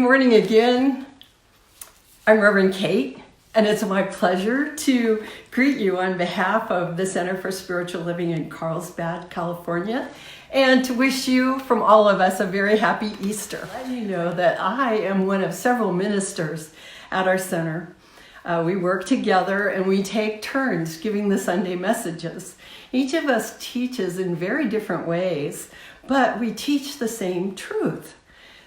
morning again. I'm Reverend Kate, and it's my pleasure to greet you on behalf of the Center for Spiritual Living in Carlsbad, California, and to wish you, from all of us, a very happy Easter. Let you know that I am one of several ministers at our center. We work together and we take turns giving the Sunday messages. Each of us teaches in very different ways, but we teach the same truth.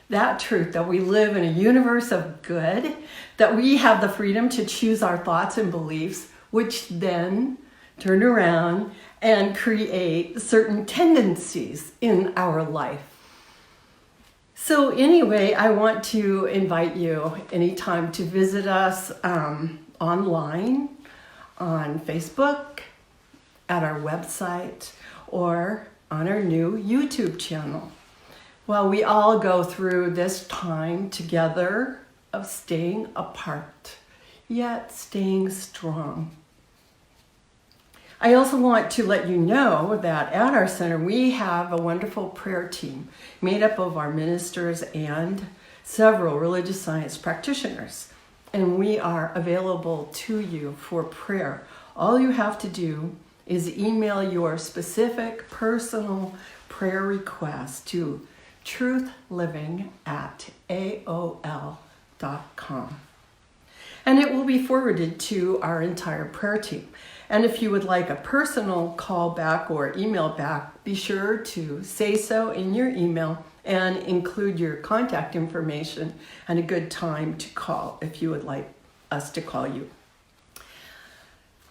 That truth that we live in a universe of good, that we have the freedom to choose our thoughts and beliefs, which then turn around and create certain tendencies in our life. So anyway, I want to invite you anytime to visit us online, on Facebook, at our website, or on our new YouTube channel. Well, we all go through this time together of staying apart, yet staying strong. I also want to let you know that at our center, we have a wonderful prayer team made up of our ministers and several religious science practitioners. And we are available to you for prayer. All you have to do is email your specific personal prayer request to truthliving@aol.com. And it will be forwarded to our entire prayer team. And if you would like a personal call back or email back, be sure to say so in your email and include your contact information and a good time to call if you would like us to call you.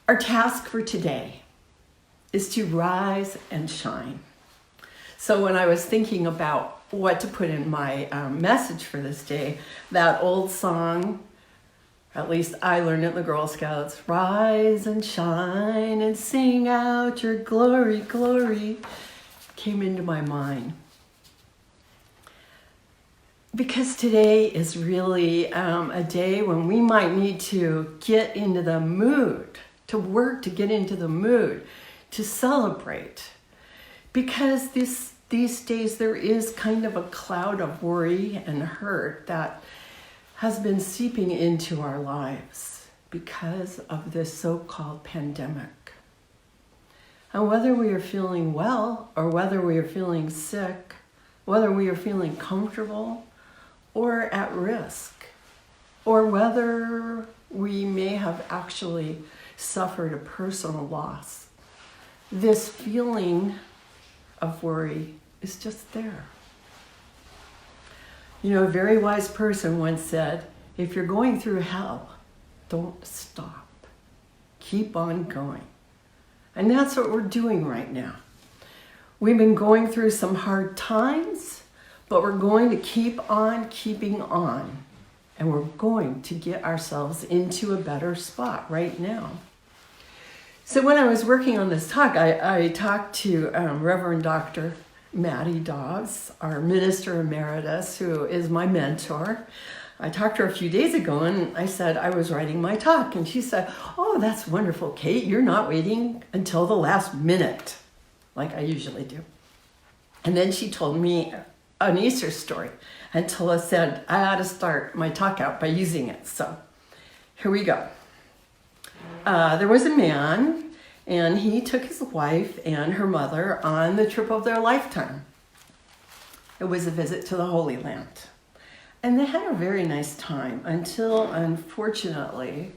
Our task for today is to rise and shine. So when I was thinking about what to put in my message for this day, that old song, at least I learned it in the Girl Scouts, rise and shine and sing out your glory, glory, came into my mind. Because today is really a day when we might need to get into the mood, to work to get into the mood, to celebrate. Because these days there is kind of a cloud of worry and hurt that has been seeping into our lives because of this so-called pandemic. And whether we are feeling well or whether we are feeling sick, whether we are feeling comfortable or at risk, or whether we may have actually suffered a personal loss, this feeling of worry is just there. You know, a very wise person once said, if you're going through hell, don't stop. Keep on going. And that's what we're doing right now. We've been going through some hard times, but we're going to keep on keeping on. And we're going to get ourselves into a better spot right now. So when I was working on this talk, I talked to Reverend Dr. Maddie Dobbs, our minister emeritus, who is my mentor. I talked to her a few days ago and I said I was writing my talk. And she said, oh, that's wonderful, Kate. You're not waiting until the last minute, like I usually do. And then she told me an Easter story until I said I ought to start my talk out by using it. So here we go. There was a man, and he took his wife and her mother on the trip of their lifetime. It was a visit to the Holy Land. And they had a very nice time until, unfortunately,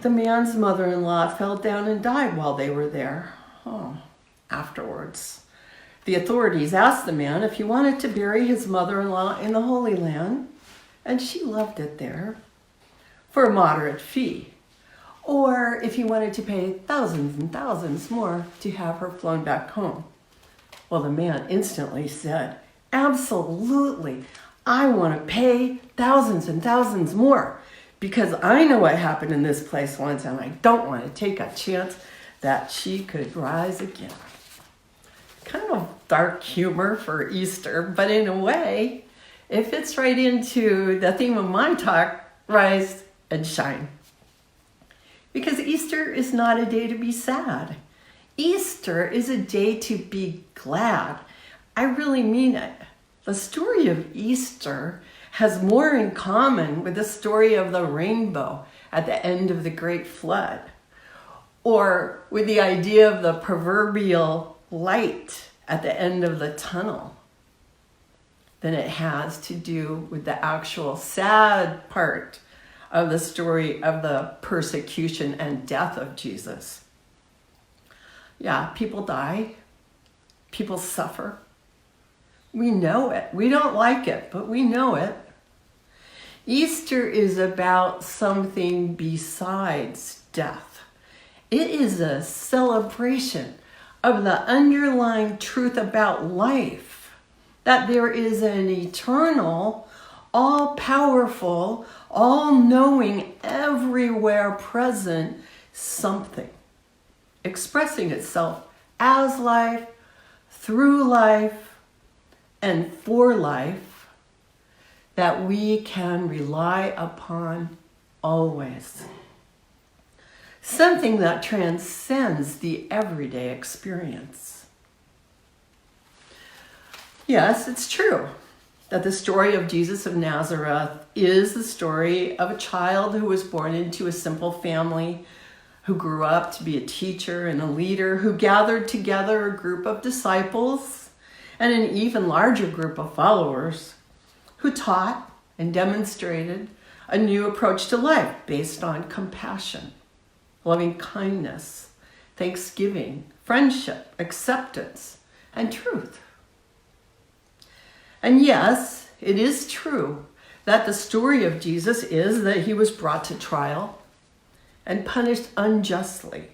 the man's mother-in-law fell down and died while they were there. Afterwards, the authorities asked the man if he wanted to bury his mother-in-law in the Holy Land, and she loved it there, for a moderate fee. Or if he wanted to pay thousands and thousands more to have her flown back home. Well, the man instantly said, absolutely, I want to pay thousands and thousands more because I know what happened in this place once and I don't want to take a chance that she could rise again. Kind of dark humor for Easter, but in a way, it fits right into the theme of my talk, rise and shine. Because Easter is not a day to be sad. Easter is a day to be glad. I really mean it. The story of Easter has more in common with the story of the rainbow at the end of the Great Flood, or with the idea of the proverbial light at the end of the tunnel, than it has to do with the actual sad part of the story of the persecution and death of Jesus. Yeah, people die. People suffer. We know it. We don't like it, but we know it. Easter is about something besides death. It is a celebration of the underlying truth about life, that there is an eternal, all-powerful, all-knowing, everywhere present something expressing itself as life, through life, and for life that we can rely upon always. Something that transcends the everyday experience. Yes, it's true that the story of Jesus of Nazareth is the story of a child who was born into a simple family, who grew up to be a teacher and a leader, who gathered together a group of disciples and an even larger group of followers, who taught and demonstrated a new approach to life based on compassion, loving kindness, thanksgiving, friendship, acceptance, and truth. And yes, it is true that the story of Jesus is that he was brought to trial and punished unjustly.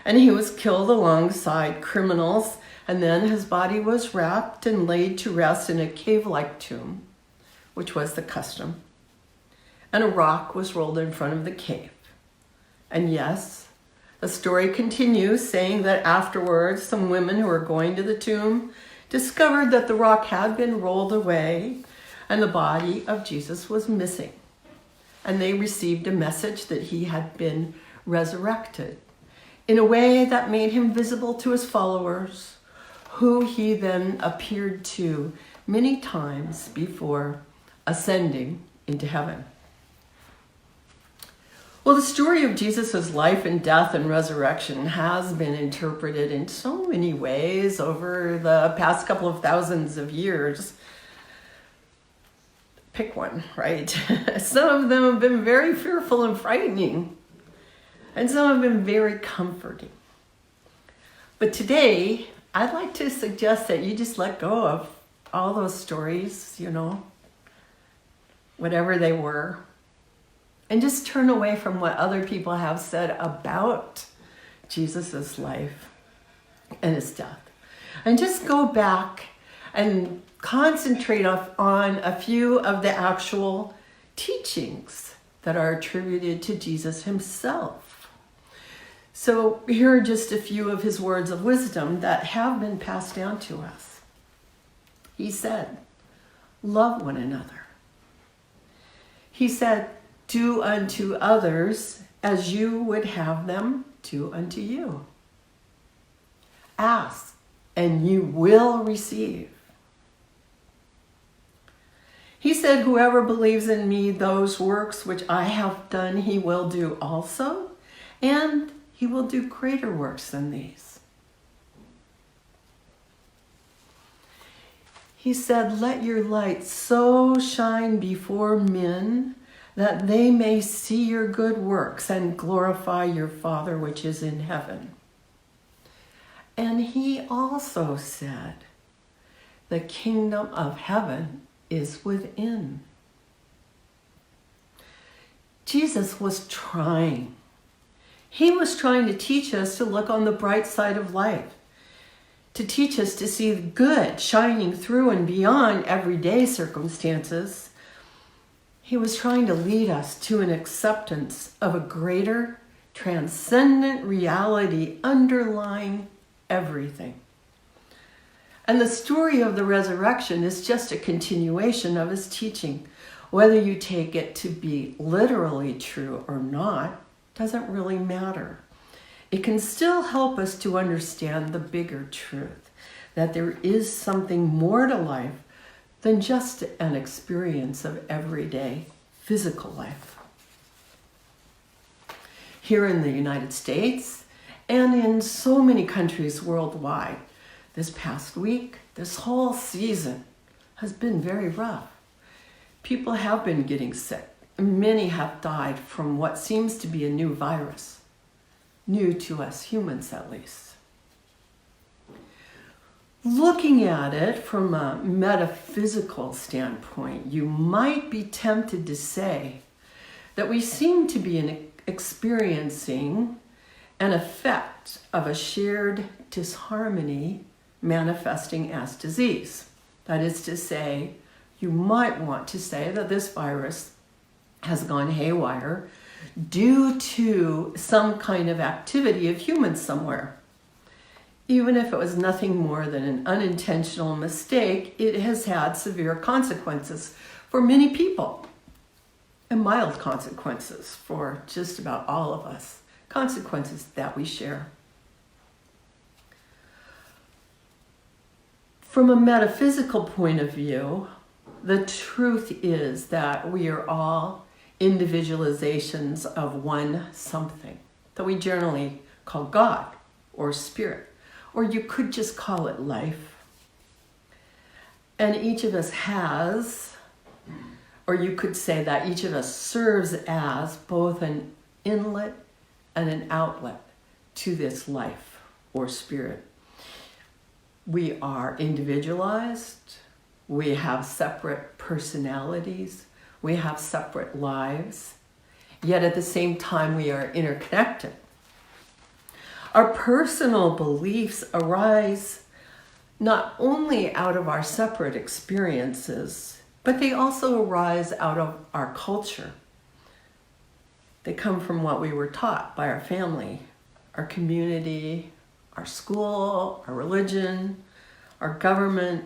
And he was killed alongside criminals, and then his body was wrapped and laid to rest in a cave-like tomb, which was the custom. And a rock was rolled in front of the cave. And yes, the story continues saying that afterwards, some women who were going to the tomb discovered that the rock had been rolled away and the body of Jesus was missing. And they received a message that he had been resurrected in a way that made him visible to his followers, who he then appeared to many times before ascending into heaven. Well, the story of Jesus' life and death and resurrection has been interpreted in so many ways over the past couple of thousands of years. Pick one, right? Some of them have been very fearful and frightening, and some have been very comforting. But today, I'd like to suggest that you just let go of all those stories, whatever they were, and just turn away from what other people have said about Jesus' life and his death. And just go back and concentrate on a few of the actual teachings that are attributed to Jesus himself. So here are just a few of his words of wisdom that have been passed down to us. He said, love one another. He said, do unto others as you would have them do unto you. Ask, and you will receive. He said, whoever believes in me, those works which I have done, he will do also, and he will do greater works than these. He said, let your light so shine before men that they may see your good works and glorify your Father which is in heaven. And he also said, the kingdom of heaven is within. Jesus was trying. He was trying to teach us to look on the bright side of life, to teach us to see the good shining through and beyond everyday circumstances. He was trying to lead us to an acceptance of a greater, transcendent reality underlying everything. And the story of the resurrection is just a continuation of his teaching. Whether you take it to be literally true or not doesn't really matter. It can still help us to understand the bigger truth, that there is something more to life than just an experience of everyday physical life. Here in the United States and in so many countries worldwide, this past week, this whole season has been very rough. People have been getting sick. Many have died from what seems to be a new virus, new to us humans at least. Looking at it from a metaphysical standpoint, you might be tempted to say that we seem to be experiencing an effect of a shared disharmony manifesting as disease. That is to say, you might want to say that this virus has gone haywire due to some kind of activity of humans somewhere. Even if it was nothing more than an unintentional mistake, it has had severe consequences for many people, and mild consequences for just about all of us, consequences that we share. From a metaphysical point of view, the truth is that we are all individualizations of one something that we generally call God or spirit, or you could just call it life. And each of us has, or you could say that each of us serves as both an inlet and an outlet to this life or spirit. We are individualized, we have separate personalities, we have separate lives, yet at the same time we are interconnected. Our personal beliefs arise not only out of our separate experiences, but they also arise out of our culture. They come from what we were taught by our family, our community, our school, our religion, our government,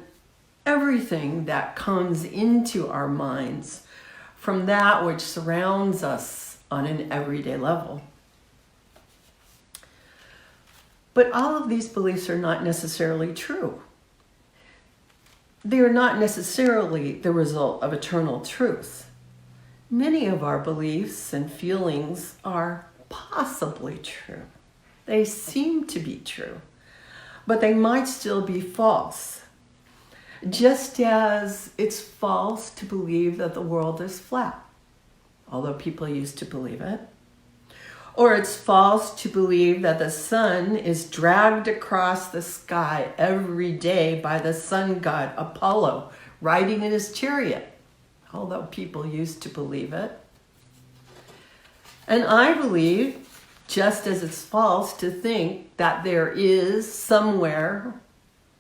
everything that comes into our minds from that which surrounds us on an everyday level. But all of these beliefs are not necessarily true. They are not necessarily the result of eternal truth. Many of our beliefs and feelings are possibly true. They seem to be true, but they might still be false. Just as it's false to believe that the world is flat, although people used to believe it. Or it's false to believe that the sun is dragged across the sky every day by the sun god Apollo riding in his chariot, although people used to believe it. And I believe, just as it's false to think that there is somewhere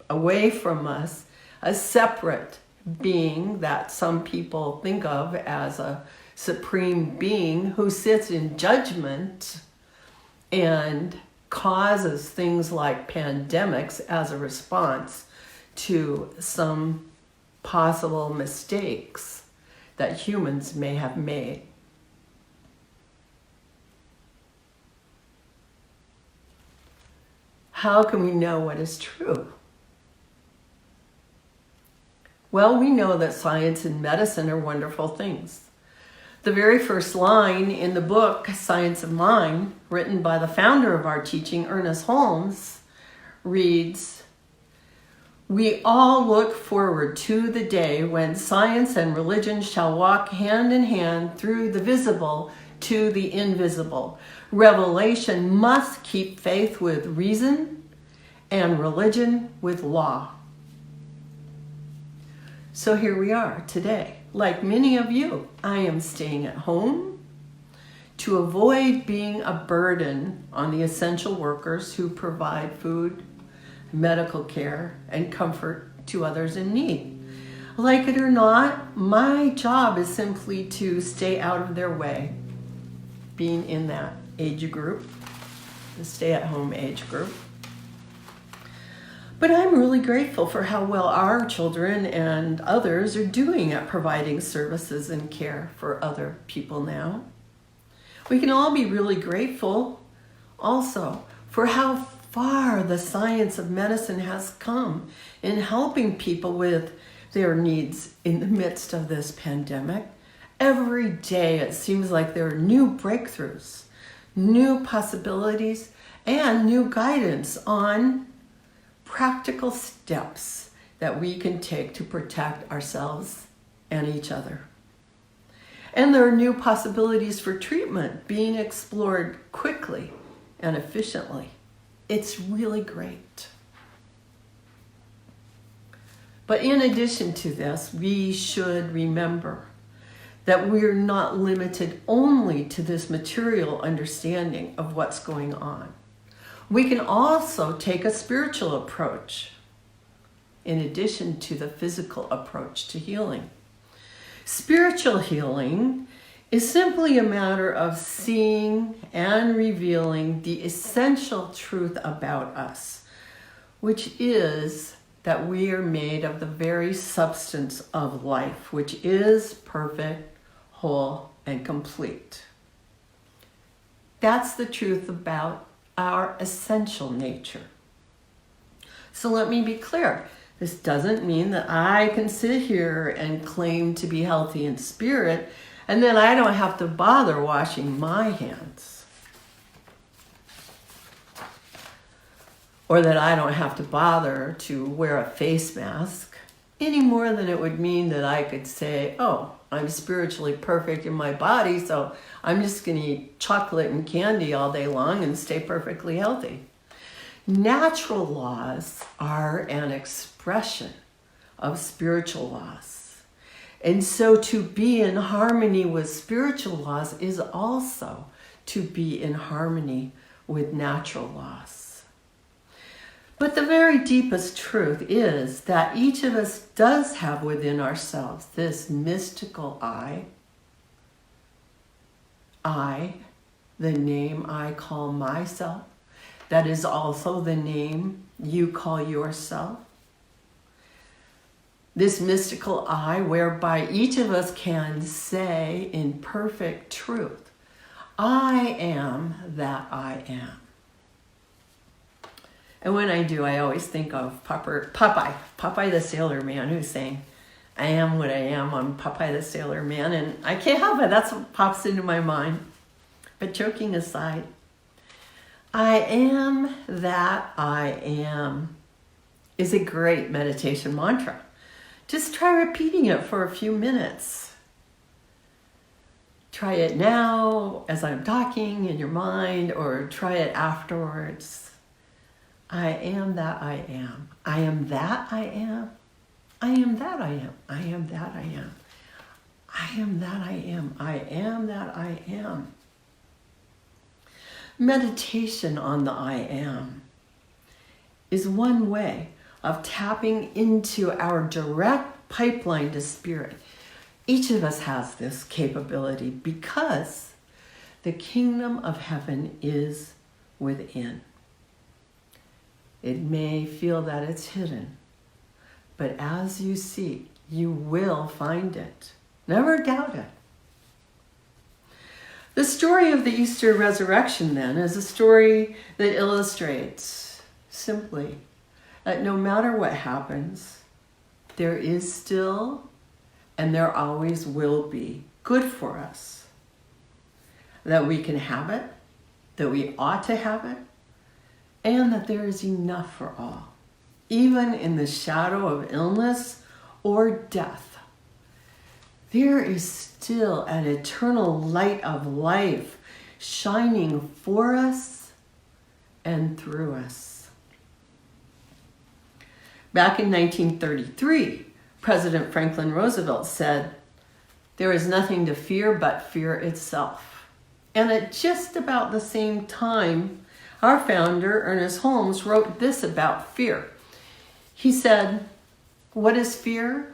away from us a separate being that some people think of as a supreme being who sits in judgment and causes things like pandemics as a response to some possible mistakes that humans may have made. How can we know what is true? Well, we know that science and medicine are wonderful things. The very first line in the book, Science of Mind, written by the founder of our teaching, Ernest Holmes, reads, "We all look forward to the day when science and religion shall walk hand in hand through the visible to the invisible. Revelation must keep faith with reason and religion with law." So here we are today. Like many of you, I am staying at home to avoid being a burden on the essential workers who provide food, medical care, and comfort to others in need. Like it or not, my job is simply to stay out of their way, being in that age group, the stay-at-home age group. But I'm really grateful for how well our children and others are doing at providing services and care for other people now. We can all be really grateful also for how far the science of medicine has come in helping people with their needs in the midst of this pandemic. Every day it seems like there are new breakthroughs, new possibilities, and new guidance on practical steps that we can take to protect ourselves and each other. And there are new possibilities for treatment being explored quickly and efficiently. It's really great. But in addition to this, we should remember that we're not limited only to this material understanding of what's going on. We can also take a spiritual approach in addition to the physical approach to healing. Spiritual healing is simply a matter of seeing and revealing the essential truth about us, which is that we are made of the very substance of life, which is perfect, whole, and complete. That's the truth about our essential nature. So let me be clear. This doesn't mean that I can sit here and claim to be healthy in spirit, and then I don't have to bother washing my hands. Or that I don't have to bother to wear a face mask, any more than it would mean that I could say, oh, I'm spiritually perfect in my body, so I'm just going to eat chocolate and candy all day long and stay perfectly healthy. Natural laws are an expression of spiritual laws. And so to be in harmony with spiritual laws is also to be in harmony with natural laws. But the very deepest truth is that each of us does have within ourselves this mystical I, the name I call myself, that is also the name you call yourself. This mystical I, whereby each of us can say in perfect truth, I am that I am. And when I do, I always think of Popeye the Sailor Man, who's saying, I am what I am, I'm Popeye the Sailor Man, and I can't help it, that's what pops into my mind. But joking aside, I am that I am is a great meditation mantra. Just try repeating it for a few minutes. Try it now as I'm talking in your mind, or try it afterwards. I am that I am. I am that I am. I am that I am. I am that I am. I am that I am. I am that I am. Meditation on the I am is one way of tapping into our direct pipeline to spirit. Each of us has this capability because the kingdom of heaven is within. It may feel that it's hidden, but as you seek, you will find it. Never doubt it. The story of the Easter resurrection, then, is a story that illustrates simply that no matter what happens, there is still and there always will be good for us. That we can have it, that we ought to have it, and that there is enough for all, even in the shadow of illness or death. There is still an eternal light of life shining for us and through us. Back in 1933, President Franklin Roosevelt said, "There is nothing to fear but fear itself." And at just about the same time, our founder, Ernest Holmes, wrote this about fear. He said, "What is fear?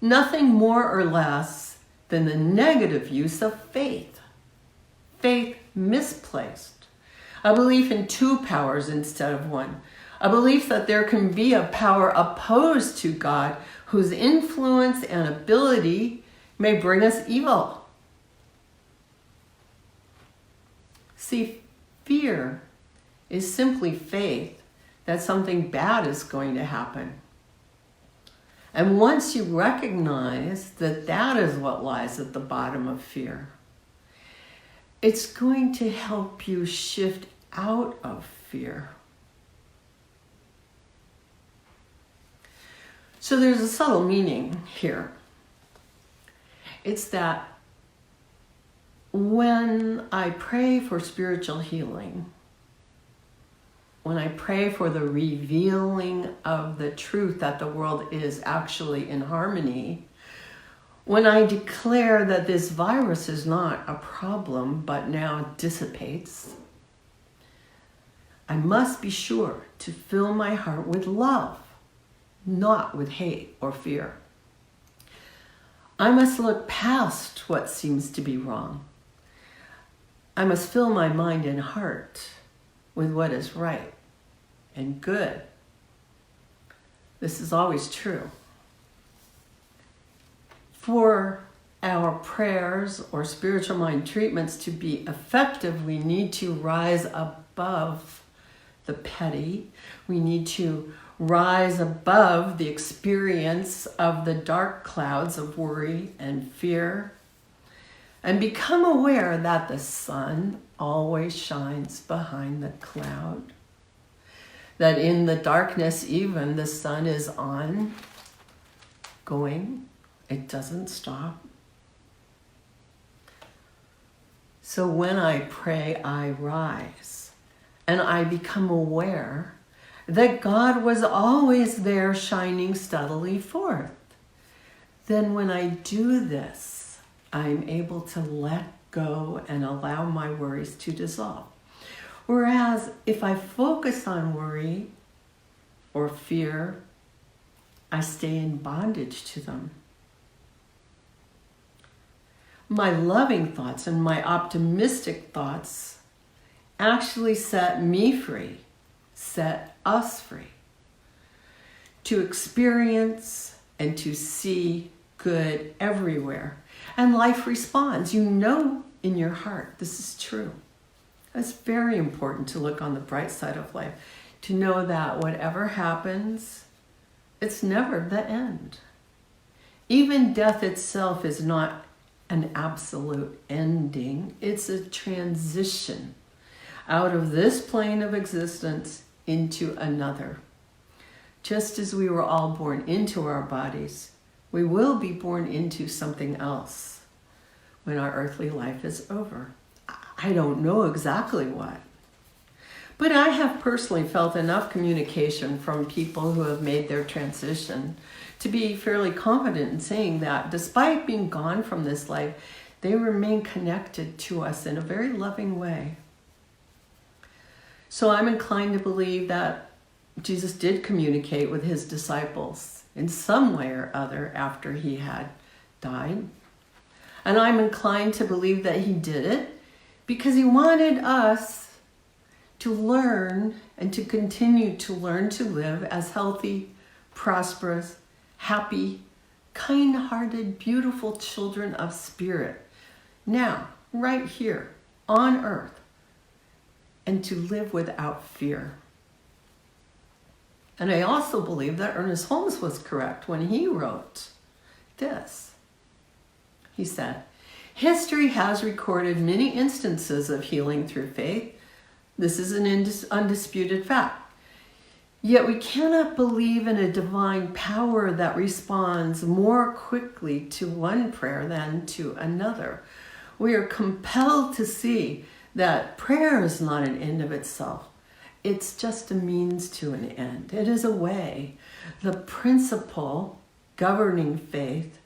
Nothing more or less than the negative use of faith. Faith misplaced. A belief in two powers instead of one. A belief that there can be a power opposed to God whose influence and ability may bring us evil." See, fear is simply faith that something bad is going to happen. And once you recognize that that is what lies at the bottom of fear, it's going to help you shift out of fear. So there's a subtle meaning here. It's that when I pray for spiritual healing, when I pray for the revealing of the truth that the world is actually in harmony, when I declare that this virus is not a problem but now dissipates, I must be sure to fill my heart with love, not with hate or fear. I must look past what seems to be wrong. I must fill my mind and heart with what is right and good. This is always true. For our prayers or spiritual mind treatments to be effective, we need to rise above the petty. We need to rise above the experience of the dark clouds of worry and fear, and become aware that the sun always shines behind the cloud. That in the darkness even, the sun is on, going. It doesn't stop. So when I pray, I rise, and I become aware that God was always there shining steadily forth. Then when I do this, I'm able to let go and allow my worries to dissolve. Whereas if I focus on worry or fear, I stay in bondage to them. My loving thoughts and my optimistic thoughts actually set me free, set us free, to experience and to see good everywhere. And life responds. You know in your heart this is true. It's very important to look on the bright side of life, to know that whatever happens, it's never the end. Even death itself is not an absolute ending. It's a transition out of this plane of existence into another. Just as we were all born into our bodies, we will be born into something else when our earthly life is over. I don't know exactly what, but I have personally felt enough communication from people who have made their transition to be fairly confident in saying that despite being gone from this life, they remain connected to us in a very loving way. So I'm inclined to believe that Jesus did communicate with his disciples in some way or other after he had died. And I'm inclined to believe that he did it because he wanted us to learn and to continue to learn to live as healthy, prosperous, happy, kind-hearted, beautiful children of spirit. Now, right here on earth, and to live without fear. And I also believe that Ernest Holmes was correct when he wrote this. He said, "History has recorded many instances of healing through faith. This is an undisputed fact. Yet we cannot believe in a divine power that responds more quickly to one prayer than to another. We are compelled to see that prayer is not an end of itself. It's just a means to an end. It is a way. The principle governing faith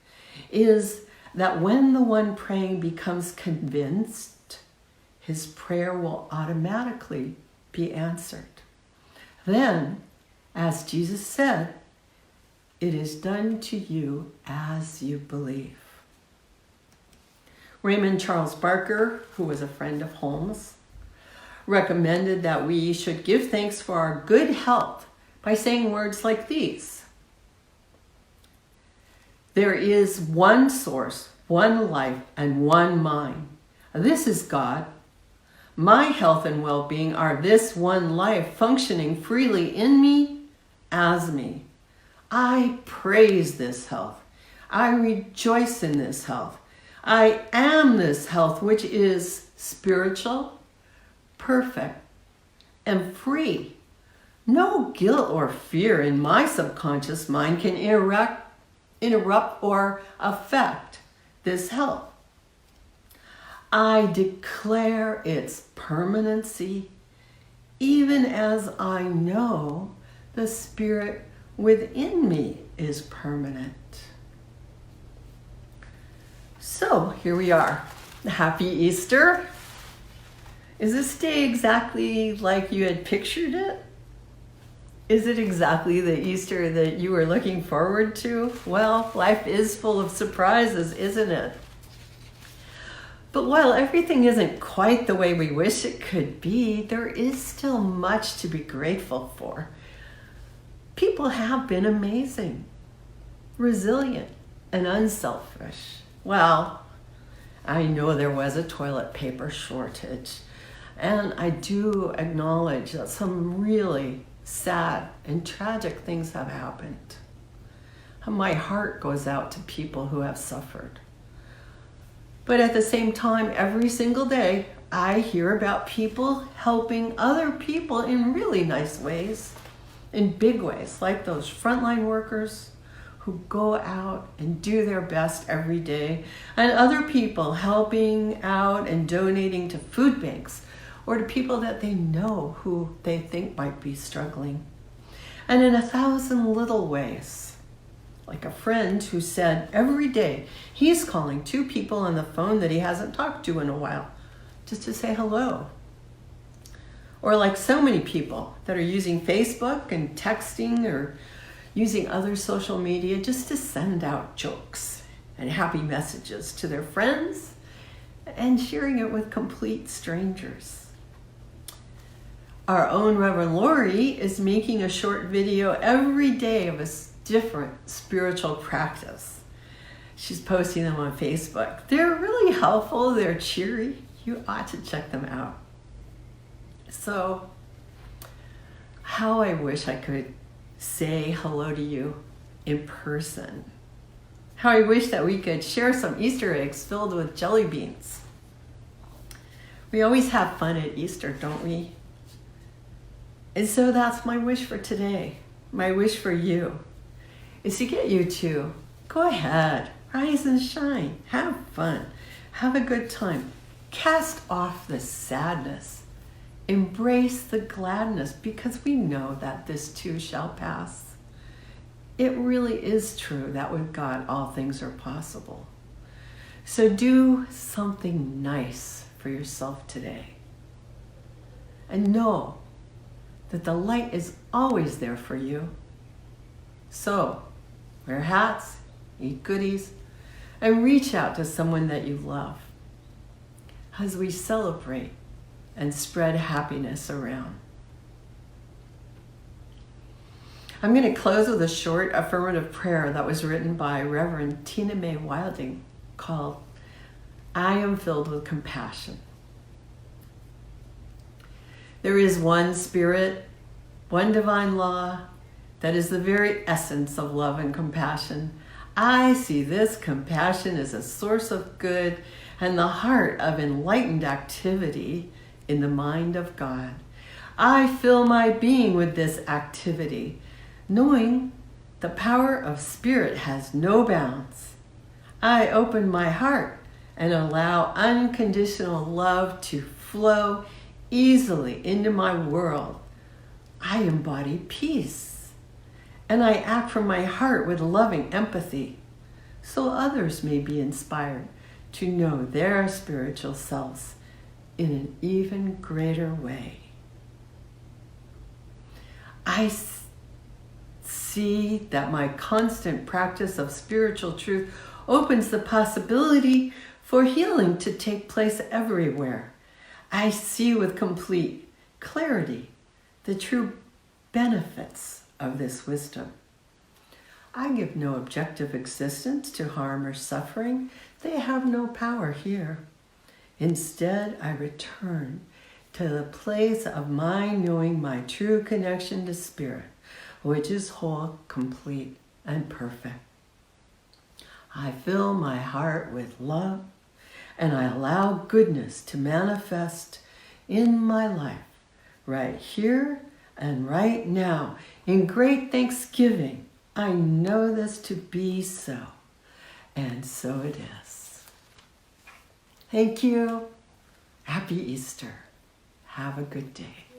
is that when the one praying becomes convinced, his prayer will automatically be answered. Then, as Jesus said, it is done to you as you believe." Raymond Charles Barker, who was a friend of Holmes, recommended that we should give thanks for our good health by saying words like these. "There is one source, one life, and one mind. This is God. My health and well-being are this one life functioning freely in me, as me. I praise this health. I rejoice in this health. I am this health, which is spiritual, perfect, and free. No guilt or fear in my subconscious mind can interrupt or affect this health. I declare its permanency, even as I know the spirit within me is permanent. So here we are. Happy Easter. Is this day exactly like you had pictured it? Is it exactly the Easter that you were looking forward to? Well, life is full of surprises, isn't it? But while everything isn't quite the way we wish it could be, there is still much to be grateful for. People have been amazing, resilient, and unselfish. Well, I know there was a toilet paper shortage, and I do acknowledge that some really sad and tragic things have happened. My heart goes out to people who have suffered. But at the same time, every single day, I hear about people helping other people in really nice ways, in big ways, like those frontline workers who go out and do their best every day, and other people helping out and donating to food banks or to people that they know who they think might be struggling. And in 1,000 little ways, like a friend who said every day he's calling 2 people on the phone that he hasn't talked to in a while just to say hello. Or like so many people that are using Facebook and texting or using other social media just to send out jokes and happy messages to their friends and sharing it with complete strangers. Our own Reverend Lori is making a short video every day of a different spiritual practice. She's posting them on Facebook. They're really helpful. They're cheery. You ought to check them out. So, how I wish I could say hello to you in person. How I wish that we could share some Easter eggs filled with jelly beans. We always have fun at Easter, don't we? And so that's my wish for today. My wish for you is to get you to go ahead, rise and shine, have fun, have a good time, cast off the sadness, embrace the gladness, because we know that this too shall pass. It really is true that with God all things are possible. So do something nice for yourself today. And know that the light is always there for you. So, wear hats, eat goodies, and reach out to someone that you love as we celebrate and spread happiness around. I'm going to close with a short affirmative prayer that was written by Reverend Tina Mae Wilding called, I am filled with compassion. There is one spirit, one divine law, that is the very essence of love and compassion. I see this compassion as a source of good and the heart of enlightened activity in the mind of God. I fill my being with this activity, knowing the power of spirit has no bounds. I open my heart and allow unconditional love to flow easily into my world. I embody peace. And I act from my heart with loving empathy, so others may be inspired to know their spiritual selves in an even greater way. I see that my constant practice of spiritual truth opens the possibility for healing to take place everywhere. I see with complete clarity the true benefits of this wisdom. I give no objective existence to harm or suffering. They have no power here. Instead, I return to the place of my knowing my true connection to spirit, which is whole, complete, and perfect. I fill my heart with love, and I allow goodness to manifest in my life, right here and right now. In great thanksgiving, I know this to be so, and so it is. Thank you. Happy Easter. Have a good day.